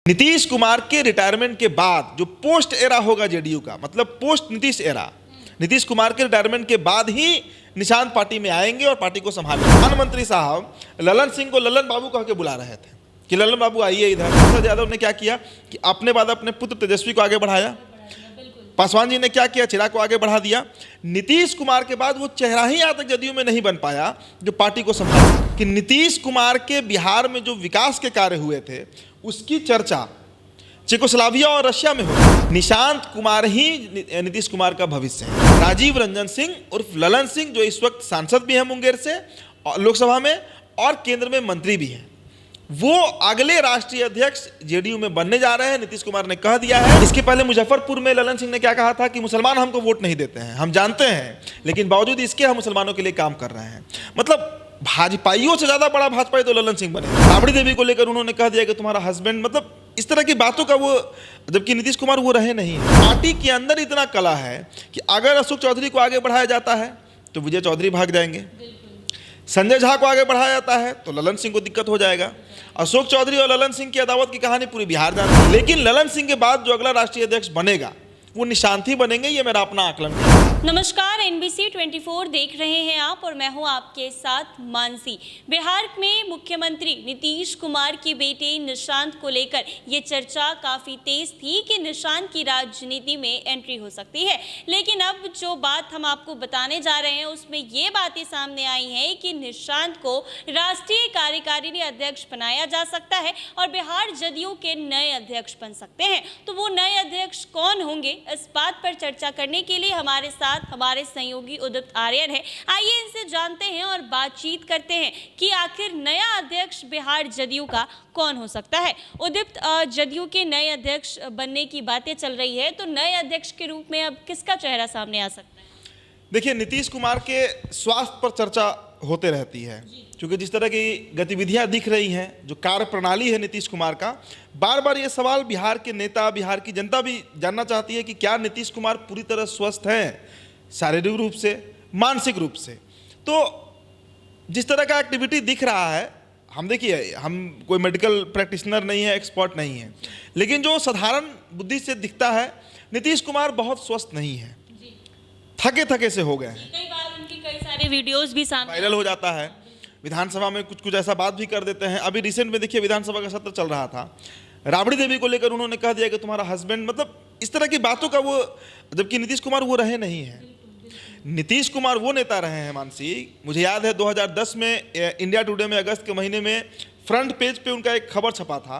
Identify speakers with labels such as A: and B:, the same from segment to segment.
A: नीतीश कुमार के रिटायरमेंट के बाद जो पोस्ट एरा होगा जेडीयू का, मतलब पोस्ट नीतीश एरा, नीतीश कुमार के रिटायरमेंट के बाद ही निशांत पार्टी में आएंगे और पार्टी को संभालेंगे। प्रधानमंत्री साहब ललन सिंह को ललन बाबू कह के बुला रहे थे कि ललन बाबू आइए इधर। प्रसाद यादव ने क्या किया कि अपने बाद अपने पुत्र तेजस्वी को आगे बढ़ाया। पासवान जी ने क्या किया, चिराग को आगे बढ़ा दिया। नीतीश कुमार के बाद वो चेहरा ही आज तक जदयू में नहीं बन पाया जो पार्टी को संभाले। कि नीतीश कुमार के बिहार में जो विकास के कार्य हुए थे उसकी चर्चा चेकोस्लोवाकिया और रशिया में हो। निशांत कुमार ही नीतीश कुमार का भविष्य है। राजीव रंजन सिंह उर्फ ललन सिंह जो इस वक्त सांसद भी है मुंगेर से लोकसभा में और केंद्र में मंत्री भी हैं, वो अगले राष्ट्रीय अध्यक्ष जेडीयू में बनने जा रहे हैं। नीतीश कुमार ने कह दिया है। इसके पहले मुजफ्फरपुर में ललन सिंह ने क्या कहा था कि मुसलमान हमको वोट नहीं देते हैं, हम जानते हैं, लेकिन बावजूद इसके हम मुसलमानों के लिए काम कर रहे हैं। मतलब भाजपाइयों से ज्यादा बड़ा भाजपाई तो ललन सिंह बने। राबड़ी देवी को लेकर उन्होंने कह दिया कि तुम्हारा हस्बैंड, मतलब इस तरह की बातों का वो, जबकि नीतीश कुमार वो रहे नहीं। पार्टी के अंदर इतना कला है कि अगर अशोक चौधरी को आगे बढ़ाया जाता है तो विजय चौधरी भाग जाएंगे, संजय झा को आगे बढ़ाया जाता है तो ललन सिंह को दिक्कत हो जाएगा। अशोक चौधरी और ललन सिंह की अदावत की कहानी पूरी बिहार जानती है। लेकिन ललन सिंह के बाद जो अगला राष्ट्रीय अध्यक्ष बनेगा वो निशांत ही बनेंगे, ये मेरा अपना आकलन है।
B: नमस्कार, NBC 24 देख रहे हैं आप और मैं हूं आपके साथ मानसी। बिहार में मुख्यमंत्री नीतीश कुमार के बेटे निशांत को लेकर ये चर्चा काफ़ी तेज थी कि निशांत की राजनीति में एंट्री हो सकती है। लेकिन अब जो बात हम आपको बताने जा रहे हैं उसमें ये बातें सामने आई हैं कि निशांत को राष्ट्रीय कार्यकारिणी अध्यक्ष बनाया जा सकता है और बिहार जदयू के नए अध्यक्ष बन सकते हैं। तो वो नए अध्यक्ष कौन होंगे, इस बात पर चर्चा करने के लिए हमारे साथ हमारे सहयोगी उदित आर्यन है। आइए इनसे जानते हैं और बातचीत करते हैं कि आखिर नया अध्यक्ष बिहार जदयू का कौन हो सकता है। उदित, जदयू के नए अध्यक्ष बनने की बातें चल रही है, तो नए अध्यक्ष के रूप में अब किसका चेहरा सामने आ सकता है?
A: देखिए, नीतीश कुमार के स्वास्थ्य पर चर्चा होते रहती है क्योंकि जिस तरह की गतिविधियां दिख रही हैं, जो कार्य प्रणाली है नीतीश कुमार का, बार बार ये सवाल बिहार के नेता, बिहार की जनता भी जानना चाहती है कि क्या नीतीश कुमार पूरी तरह स्वस्थ हैं, शारीरिक रूप से, मानसिक रूप से। तो जिस तरह का एक्टिविटी दिख रहा है, हम देखिए, हम कोई मेडिकल प्रैक्टिशनर नहीं है, एक्सपर्ट नहीं है, लेकिन जो साधारण बुद्धि से दिखता है नीतीश कुमार बहुत स्वस्थ नहीं है, थके थके से हो गए हैं।
B: कई बार उनके कई सारे वीडियोस भी सामने
A: वायरल हो जाता है, विधानसभा में कुछ कुछ ऐसा बात भी कर देते हैं। अभी रिसेंट में देखिए विधानसभा का सत्र चल रहा था, राबड़ी देवी को लेकर उन्होंने कह दिया कि तुम्हारा हस्बैंड, मतलब इस तरह की बातों का वो, जबकि नीतीश कुमार वो रहे नहीं हैं। नीतीश कुमार वो नेता रहे हैं मानसी, मुझे याद है 2010 में इंडिया टुडे में अगस्त के महीने में फ्रंट पेज पे उनका एक खबर छपा था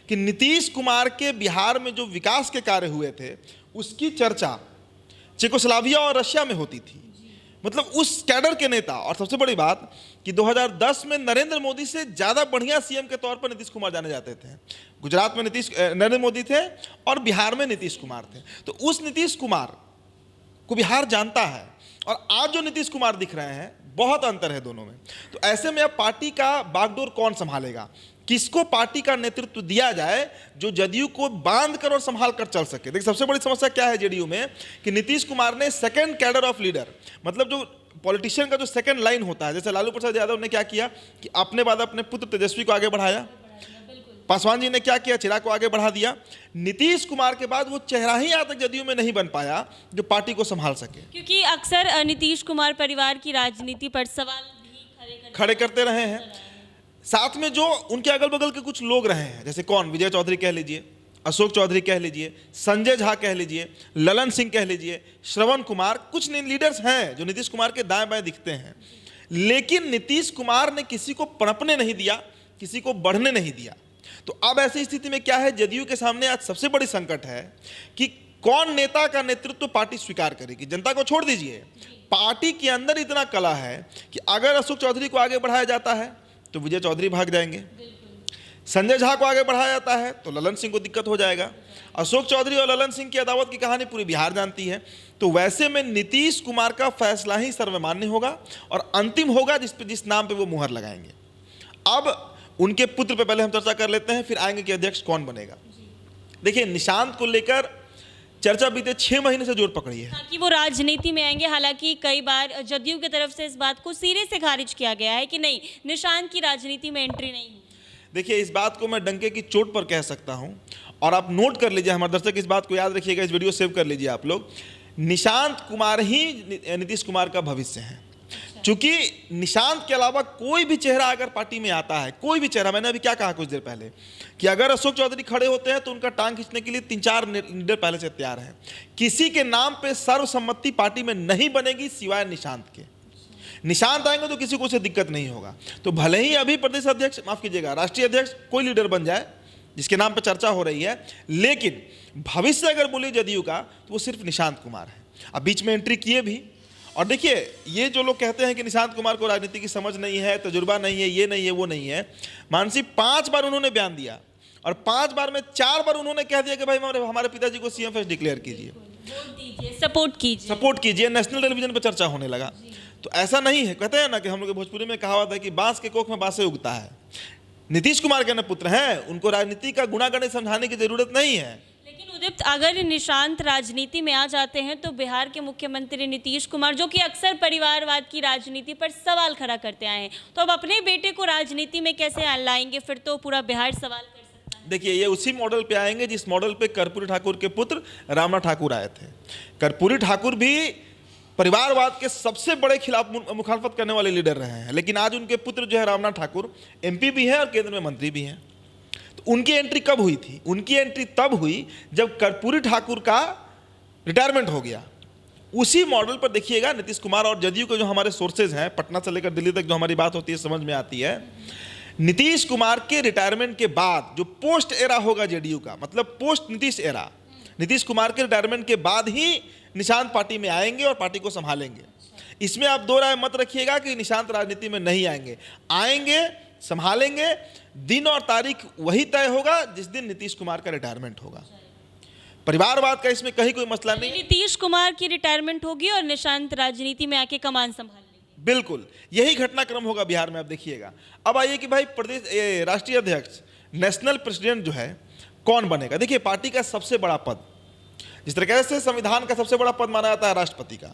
A: कि नीतीश कुमार के बिहार में जो विकास के कार्य हुए थे उसकी चर्चा चेकोस्लोवाकिया और रशिया में होती थी। मतलब उस कैडर के नेता, और सबसे बड़ी बात कि 2010 में नरेंद्र मोदी से ज़्यादा बढ़िया सीएम के तौर पर नीतीश कुमार जाने जाते थे। गुजरात में नरेंद्र मोदी थे और बिहार में नीतीश कुमार थे। तो उस नीतीश कुमार को बिहार जानता है और आज जो नीतीश कुमार दिख रहे हैं, बहुत अंतर है दोनों में। तो ऐसे में अब पार्टी का बागडोर कौन संभालेगा, किसको पार्टी का नेतृत्व दिया जाए जो जदयू को बांध कर और संभाल कर चल सके। देखिए, सबसे बड़ी समस्या क्या है जेडीयू में कि नीतीश कुमार ने सेकंड कैडर ऑफ लीडर, मतलब जो पॉलिटिशियन का जो सेकंड लाइन होता है, जैसे लालू प्रसाद यादव ने क्या किया कि अपने बाद अपने पुत्र तेजस्वी को आगे बढ़ाया। पासवान जी ने क्या किया, चिराग को आगे बढ़ा दिया। नीतीश कुमार के बाद वो चेहरा ही आज तक जदयू में नहीं बन पाया जो पार्टी को संभाल सके,
B: क्योंकि अक्सर नीतीश कुमार परिवार की राजनीति पर सवाल भी
A: खड़े करते रहे हैं। साथ में जो उनके अगल बगल के कुछ लोग रहे हैं, जैसे कौन, विजय चौधरी कह लीजिए, अशोक चौधरी कह लीजिए, संजय झा कह लीजिए, ललन सिंह कह लीजिए, श्रवण कुमार, कुछ लीडर्स हैं जो नीतीश कुमार के दाएं बाएं दिखते हैं। लेकिन नीतीश कुमार ने किसी को पनपने नहीं दिया, किसी को बढ़ने नहीं दिया। तो अब ऐसी स्थिति में क्या है, जदयू के सामने आज सबसे बड़ी संकट है कि कौन नेता का नेतृत्व पार्टी स्वीकार करेगी। जनता को छोड़ दीजिए, पार्टी के अंदर इतना कला है कि अगर अशोक चौधरी को आगे बढ़ाया जाता है तो विजय चौधरी भाग जाएंगे, संजय झा को आगे बढ़ाया जाता है तो ललन सिंह को दिक्कत हो जाएगा। अशोक चौधरी और ललन सिंह की अदावत की कहानी पूरी बिहार जानती है। तो वैसे में नीतीश कुमार का फैसला ही सर्वमान्य होगा और अंतिम होगा जिस नाम पे वो मुहर लगाएंगे। अब उनके पुत्र पे पहले हम चर्चा कर लेते हैं, फिर आएंगे कि अध्यक्ष कौन बनेगा। देखिए, निशांत को लेकर चर्चा बीते 6 महीने से जोर पकड़ी है
B: कि वो राजनीति में आएंगे। हालांकि कई बार जदयू की तरफ से इस बात को सिरे से खारिज किया गया है कि नहीं, निशांत की राजनीति में एंट्री नहीं।
A: देखिए, इस बात को मैं डंके की चोट पर कह सकता हूं, और आप नोट कर लीजिए, हमारे दर्शक इस बात को याद रखिएगा, इस वीडियो सेव कर लीजिए आप लोग। निशांत कुमार ही नीतीश कुमार का भविष्य है। चूंकि निशांत के अलावा कोई भी चेहरा अगर पार्टी में आता है, कोई भी चेहरा, मैंने अभी क्या कहा कुछ देर पहले कि अगर अशोक चौधरी खड़े होते हैं तो उनका टांग खींचने के लिए 3-4 लीडर पहले से तैयार हैं। किसी के नाम पे सर्वसम्मति पार्टी में नहीं बनेगी सिवाय निशांत के। निशांत आएंगे तो किसी को उससे दिक्कत नहीं होगा। तो भले ही अभी प्रदेश अध्यक्ष, माफ कीजिएगा, राष्ट्रीय अध्यक्ष कोई लीडर बन जाए जिसके नाम पर चर्चा हो रही है, लेकिन भविष्य अगर बोले जदयू का तो वो सिर्फ निशांत कुमार है। अब बीच में एंट्री किए भी, और देखिए, ये जो लोग कहते हैं कि निशांत कुमार को राजनीति की समझ नहीं है, तजुर्बा नहीं है, ये नहीं है, वो नहीं है, मानसी 5 बार उन्होंने बयान दिया, और 5 बार में 4 बार उन्होंने कह दिया कि भाई हमारे पिताजी को सीएम फेस डिक्लेयर कीजिए, सपोर्ट कीजिए। नेशनल टेलीविजन पर चर्चा होने लगा। तो ऐसा नहीं है, कहते हैं ना कि हम लोग भोजपुरी में कहावत है कि बांस के कोख में बांसे उगता है। नीतीश कुमार के न पुत्र हैं, उनको राजनीति का गुणागण समझाने की जरूरत नहीं है।
B: लेकिन उदित, अगर निशांत राजनीति में आ जाते हैं तो बिहार के मुख्यमंत्री नीतीश कुमार, जो कि अक्सर परिवारवाद की राजनीति पर सवाल खड़ा करते आए हैं, तो अब अपने बेटे को राजनीति में कैसे लाएंगे? फिर तो पूरा बिहार सवाल कर सकता है।
A: देखिए, ये उसी मॉडल पे आएंगे जिस मॉडल पे कर्पूरी ठाकुर के पुत्र रामनाथ ठाकुर आए थे। कर्पूरी ठाकुर भी परिवारवाद के सबसे बड़े खिलाफ मुखालफत करने वाले लीडर रहे हैं, लेकिन आज उनके पुत्र जो है रामनाथ ठाकुर एमपी भी हैं और केंद्र में मंत्री भी हैं। तो उनकी एंट्री कब हुई थी? उनकी एंट्री तब हुई जब कर्पूरी ठाकुर का रिटायरमेंट हो गया। उसी मॉडल पर देखिएगा नीतीश कुमार और जदयू के जो हमारे सोर्सेज हैं, पटना से लेकर दिल्ली तक जो हमारी बात होती है समझ में आती है, नीतीश कुमार के रिटायरमेंट के बाद जो पोस्ट एरा होगा जेडीयू का, मतलब पोस्ट नीतीश एरा, नीतीश कुमार के रिटायरमेंट के बाद ही निशांत पार्टी में आएंगे और पार्टी को संभालेंगे। इसमें आप दो राय मत रखिएगा कि निशांत राजनीति में नहीं आएंगे। आएंगे, संभालेंगे। दिन और तारीख वही तय होगा जिस दिन नीतीश कुमार का रिटायरमेंट होगा। परिवारवाद का इसमें कहीं कोई मसला नहीं।
B: नीतीश कुमार की रिटायरमेंट होगी और निशांत राजनीति में आके कमान संभाल लेंगे।
A: बिल्कुल यही घटनाक्रम होगा बिहार में। आप देखिएगा। अब आइए कि भाई प्रदेश राष्ट्रीय अध्यक्ष, नेशनल प्रेसिडेंट जो है कौन बनेगा। देखिए, पार्टी का सबसे बड़ा पद, जिस तरीके से संविधान का सबसे बड़ा पद माना जाता है राष्ट्रपति का,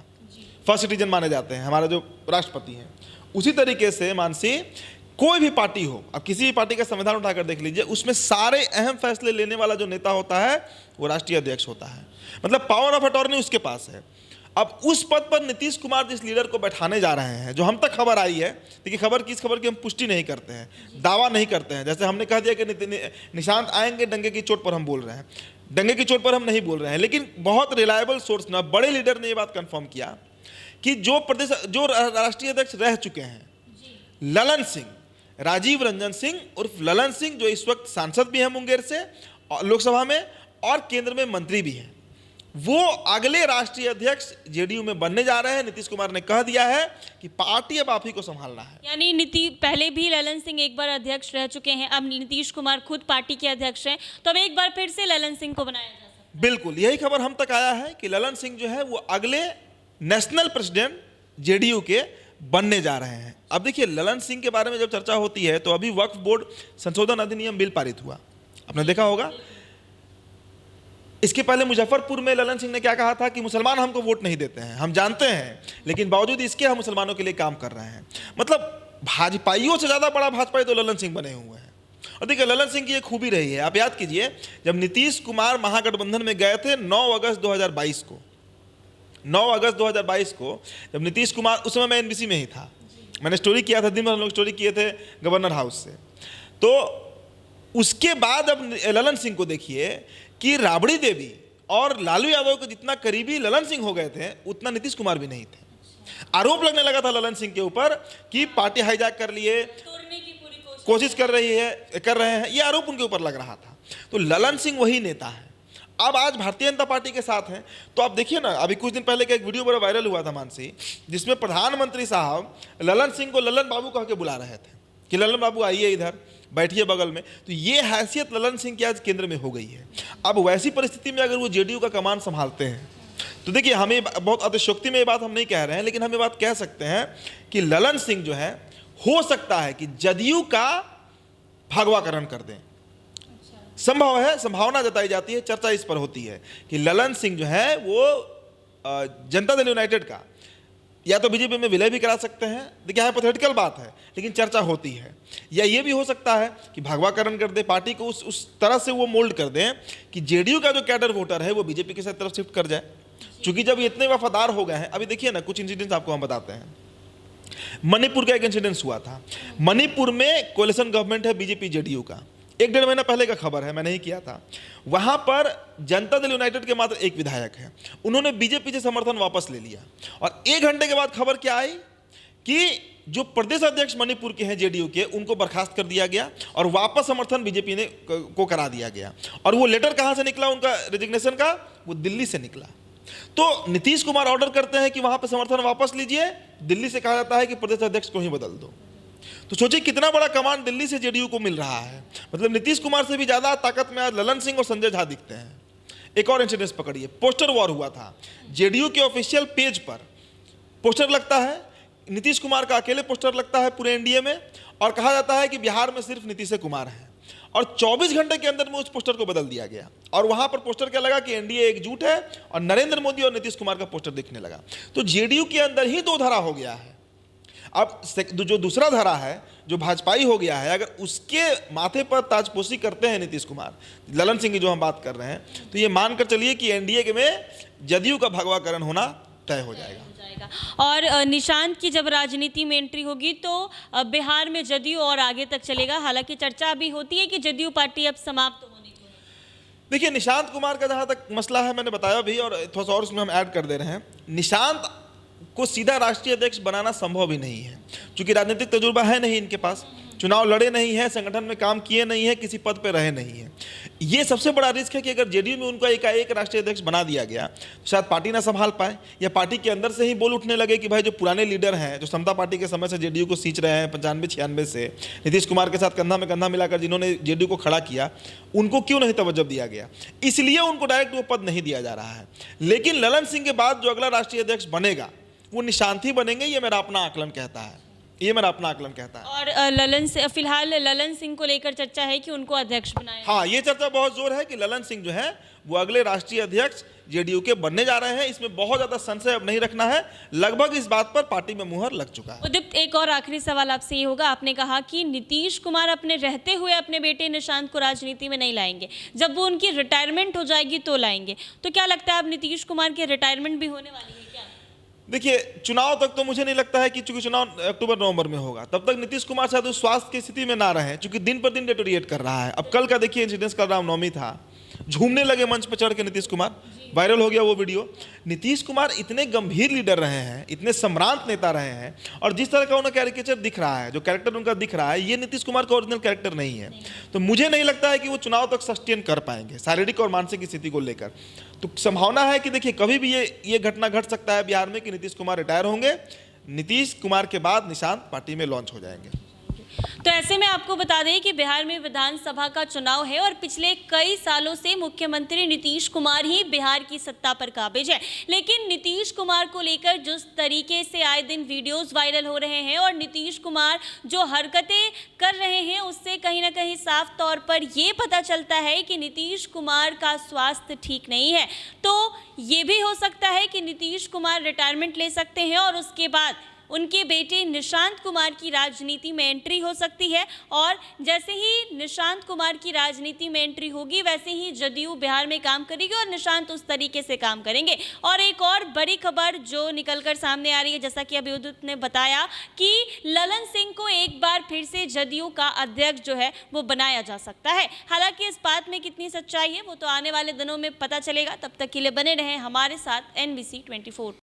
A: फर्स्ट सिटीजन माने जाते हैं हमारे जो राष्ट्रपति हैं, उसी तरीके से मानसी कोई भी पार्टी हो, अब किसी भी पार्टी का संविधान उठाकर देख लीजिए, उसमें सारे अहम फैसले लेने वाला जो नेता होता है वो राष्ट्रीय अध्यक्ष होता है। मतलब पावर ऑफ अटॉर्नी उसके पास है। अब उस पद पर नीतीश कुमार जिस लीडर को बैठाने जा रहे हैं, जो हम तक खबर आई है, देखिए खबर किस खबर की हम पुष्टि नहीं करते हैं, दावा नहीं करते हैं। जैसे हमने कह दिया कि निशांत आएंगे, डंगे की चोट पर हम बोल रहे हैं, डंगे की चोट पर हम नहीं बोल रहे हैं, लेकिन बहुत रिलायबल सोर्स ना, बड़े लीडर ने ये बात कंफर्म किया कि जो राष्ट्रीय अध्यक्ष रह चुके हैं, ललन सिंह, राजीव रंजन सिंह उर्फ ललन सिंह, जो इस वक्त सांसद भी हैं मुंगेर से लोकसभा में और केंद्र में मंत्री भी हैं, वो अगले राष्ट्रीय अध्यक्ष जेडीयू में बनने जा रहे हैं। नीतीश कुमार ने कह दिया है कि पार्टी अब आप ही को संभालना है।
B: यानी पहले भी ललन सिंह एक बार अध्यक्ष रह चुके हैं, अब नीतीश कुमार खुद पार्टी के अध्यक्ष हैं, तो अब एक बार फिर से ललन सिंह को बनाया जा सकता है।
A: बिल्कुल यही खबर हम तक आया है कि ललन सिंह जो है वो अगले नेशनल प्रेसिडेंट जेडीयू के बनने जा रहे हैं। अब देखिए, ललन सिंह के बारे में जब चर्चा होती है तो अभी वक्फ बोर्ड संशोधन अधिनियम बिल पारित हुआ, आपने देखा होगा। इसके पहले मुजफ्फरपुर में ललन सिंह ने क्या कहा था कि मुसलमान हमको वोट नहीं देते हैं, हम जानते हैं, लेकिन बावजूद इसके हम मुसलमानों के लिए काम कर रहे हैं। मतलब भाजपाइयों से ज़्यादा बड़ा भाजपाई तो ललन सिंह बने हुए हैं। और देखिए, ललन सिंह की एक खूबी रही है, आप याद कीजिए, जब नीतीश कुमार महागठबंधन में गए थे 9 अगस्त 2022 को, 9 अगस्त 2022 को जब नीतीश कुमार, उस समय मैं एनबीसी में ही था, मैंने स्टोरी किया था, दिन भर हम लोग स्टोरी किए थे गवर्नर हाउस से। तो उसके बाद अब ललन सिंह को देखिए कि राबड़ी देवी और लालू यादव के जितना करीबी ललन सिंह हो गए थे, उतना नीतीश कुमार भी नहीं थे। आरोप लगने लगा था ललन सिंह के ऊपर कि पार्टी हाईजैक कर लिए,
B: तोड़ने की पूरी
A: कोशिश कर रहे हैं, ये आरोप उनके ऊपर लग रहा था। तो ललन सिंह वही नेता है। अब आज भारतीय जनता पार्टी के साथ हैं। तो आप देखिए ना, अभी कुछ दिन पहले का एक वीडियो बड़ा वायरल हुआ था मानसी, जिसमें प्रधानमंत्री साहब ललन सिंह को ललन बाबू कह के बुला रहे थे कि ललन बाबू आइए इधर, बैठिए बगल में। तो ये हैसियत ललन सिंह की आज केंद्र में हो गई है। अब वैसी परिस्थिति में अगर वो जेडीयू का कमान संभालते हैं तो देखिए, हमें बहुत अतिशयोक्ति में ये बात हम नहीं कह रहे हैं, लेकिन हम ये बात कह सकते हैं कि ललन सिंह जो है, हो सकता है कि जदयू का भगवाकरण कर दें। संभव है, संभावना जताई जाती है, चर्चा इस पर होती है कि ललन सिंह जो है वो जनता दल यूनाइटेड का या तो बीजेपी में विलय भी करा सकते हैं, देखिए हाइपोथेटिकल बात है लेकिन चर्चा होती है। या ये भी हो सकता है कि भगवाकरण कर दे पार्टी को, उस तरह से वो मोल्ड कर दें कि जेडीयू का जो कैडर वोटर है वो बीजेपी की तरफ शिफ्ट कर जाए। चूंकि जब ये इतने वफादार हो गए हैं, अभी देखिए ना कुछ इंसिडेंट्स आपको हम बताते हैं। मणिपुर का एक इंसिडेंस हुआ था। मणिपुर में कोलिशन गवर्नमेंट है बीजेपी जेडीयू का, 1-1.5 महीना पहले का खबर है, मैंने ही किया था। वहां पर जनता दल यूनाइटेड के मात्र एक विधायक है, उन्होंने बीजेपी से समर्थन वापस ले लिया और 1 घंटे के बाद खबर क्या आई कि जो प्रदेश अध्यक्ष मणिपुर के हैं जेडीयू के, उनको बर्खास्त कर दिया गया और वापस समर्थन बीजेपी ने को करा दिया गया। और वो लेटर कहां से निकला उनका रेजिग्नेशन का? वो दिल्ली से निकला। तो नीतीश कुमार ऑर्डर करते हैं कि वहां पर समर्थन वापस लीजिए, दिल्ली से कहा जाता है कि प्रदेश अध्यक्ष को ही बदल दो। तो सोचिए कितना बड़ा कमांड दिल्ली से जेडीयू को मिल रहा है। मतलब नीतीश कुमार से भी ज्यादा ताकत में आज ललन सिंह और संजय झा दिखते हैं। एक और इंसिडेंस पकड़िए, पोस्टर वॉर हुआ था। जेडीयू के ऑफिशियल पेज पर पोस्टर लगता है, नीतीश कुमार का अकेले पोस्टर लगता है पूरे एनडीए में, और कहा जाता है कि बिहार में सिर्फ नीतीश कुमार है। और 24 घंटे के अंदर में उस पोस्टर को बदल दिया गया और वहां पर पोस्टर क्या लगा कि एनडीए एकजुट है, और नरेंद्र मोदी और नीतीश कुमार का पोस्टर दिखने लगा। तो जेडीयू के अंदर ही 2 धारा हो गया है। अब जो दूसरा धारा है, जो भाजपाई हो गया है, अगर उसके माथे पर ताजपोशी करते हैं नीतीश कुमार, ललन सिंह की जो हम बात कर रहे हैं, तो ये मानकर चलिए कि एनडीए में जदयू का भगवाकरण होना तय हो जाएगा।
B: और निशांत की जब राजनीति में एंट्री होगी तो बिहार में जदयू और आगे तक चलेगा। हालांकि चर्चा अभी होती है कि जदयू पार्टी अब समाप्त होने को है।
A: देखिए निशांत कुमार का जहां तक मसला है, मैंने बताया भी और थोड़ा सा और उसमें हम ऐड कर दे रहे हैं। निशांत को सीधा राष्ट्रीय अध्यक्ष बनाना संभव ही नहीं है, क्योंकि राजनीतिक तजुर्बा है नहीं इनके पास, चुनाव लड़े नहीं है, संगठन में काम किए नहीं है, किसी पद पर रहे नहीं है। ये सबसे बड़ा रिस्क है कि अगर जेडीयू में उनका एकाएक राष्ट्रीय अध्यक्ष बना दिया गया तो शायद पार्टी ना संभाल पाए, या पार्टी के अंदर से ही बोल उठने लगे कि भाई जो पुराने लीडर हैं, जो समता पार्टी के समय से जेडीयू को सींच रहे हैं 95-96 से, नीतीश कुमार के साथ कंधा में कंधा मिलाकर जिन्होंने जेडीयू को खड़ा किया, उनको क्यों नहीं तवज्जो दिया गया, इसलिए उनको डायरेक्ट वो पद नहीं दिया जा रहा है। लेकिन ललन सिंह के बाद जो अगला राष्ट्रीय अध्यक्ष बनेगा वो निशांत ही बनेंगे, ये मेरा अपना आकलन कहता है, ये मेरा अपना आकलन कहता है।
B: और ललन से फिलहाल ललन सिंह को लेकर चर्चा है कि उनको अध्यक्ष बनाया।
A: हाँ, ये चर्चा बहुत जोर है कि ललन सिंह जो है वो अगले राष्ट्रीय अध्यक्ष जेडीयू के बनने जा रहे हैं। इसमें बहुत ज्यादा संशय अब नहीं रखना है, लगभग इस बात पर पार्टी में मुहर लग चुका है।
B: उदीप्त, एक और आखिरी सवाल आपसे ये होगा, आपने कहा कि नीतीश कुमार अपने रहते हुए अपने बेटे निशांत को राजनीति में नहीं लाएंगे, जब वो उनकी रिटायरमेंट हो जाएगी तो लाएंगे। तो क्या लगता है अब नीतीश कुमार की रिटायरमेंट भी होने वाली है क्या?
A: देखिए चुनाव तक तो मुझे नहीं लगता है कि, चूंकि चुनाव अक्टूबर-नवंबर में होगा, तब तक नीतीश कुमार शायद उस स्वास्थ्य की स्थिति में ना रहे, क्योंकि दिन पर दिन डेटोरिएट कर रहा है। अब कल का देखिए इंसिडेंस, कल रामनवमी था, झूमने लगे मंच पर चढ़ के नीतीश कुमार, वायरल हो गया वो वीडियो। नीतीश कुमार इतने गंभीर लीडर रहे हैं, इतने सम्रांत नेता रहे हैं, और जिस तरह का उन्हें कैरिकेचर दिख रहा है, जो कैरेक्टर उनका दिख रहा है, ये नीतीश कुमार का ओरिजिनल कैरेक्टर नहीं है। तो मुझे नहीं लगता है कि वो चुनाव तक सस्टेन कर पाएंगे शारीरिक और मानसिक स्थिति को लेकर। तो संभावना है कि देखिए कभी भी ये घटना घट सकता है बिहार में कि नीतीश कुमार रिटायर होंगे, नीतीश कुमार के बाद निशांत पार्टी में लॉन्च हो जाएंगे।
B: तो ऐसे में आपको बता दें कि बिहार में विधानसभा का चुनाव है और पिछले कई सालों से मुख्यमंत्री नीतीश कुमार ही बिहार की सत्ता पर काबिज है। लेकिन नीतीश कुमार को लेकर जिस तरीके से आए दिन वीडियोस वायरल हो रहे हैं और नीतीश कुमार जो हरकतें कर रहे हैं, उससे कहीं ना कहीं साफ तौर पर ये पता चलता है कि नीतीश कुमार का स्वास्थ्य ठीक नहीं है। तो ये भी हो सकता है कि नीतीश कुमार रिटायरमेंट ले सकते हैं और उसके बाद उनके बेटे निशांत कुमार की राजनीति में एंट्री हो सकती है। और जैसे ही निशांत कुमार की राजनीति में एंट्री होगी, वैसे ही जदयू बिहार में काम करेगी और निशांत उस तरीके से काम करेंगे। और एक और बड़ी खबर जो निकलकर सामने आ रही है, जैसा कि अभी उदित ने बताया कि ललन सिंह को एक बार फिर से जदयू का अध्यक्ष जो है वो बनाया जा सकता है। हालांकि इस बात में कितनी सच्चाई है वो तो आने वाले दिनों में पता चलेगा। तब तक के लिए बने रहें हमारे साथ NBC 24।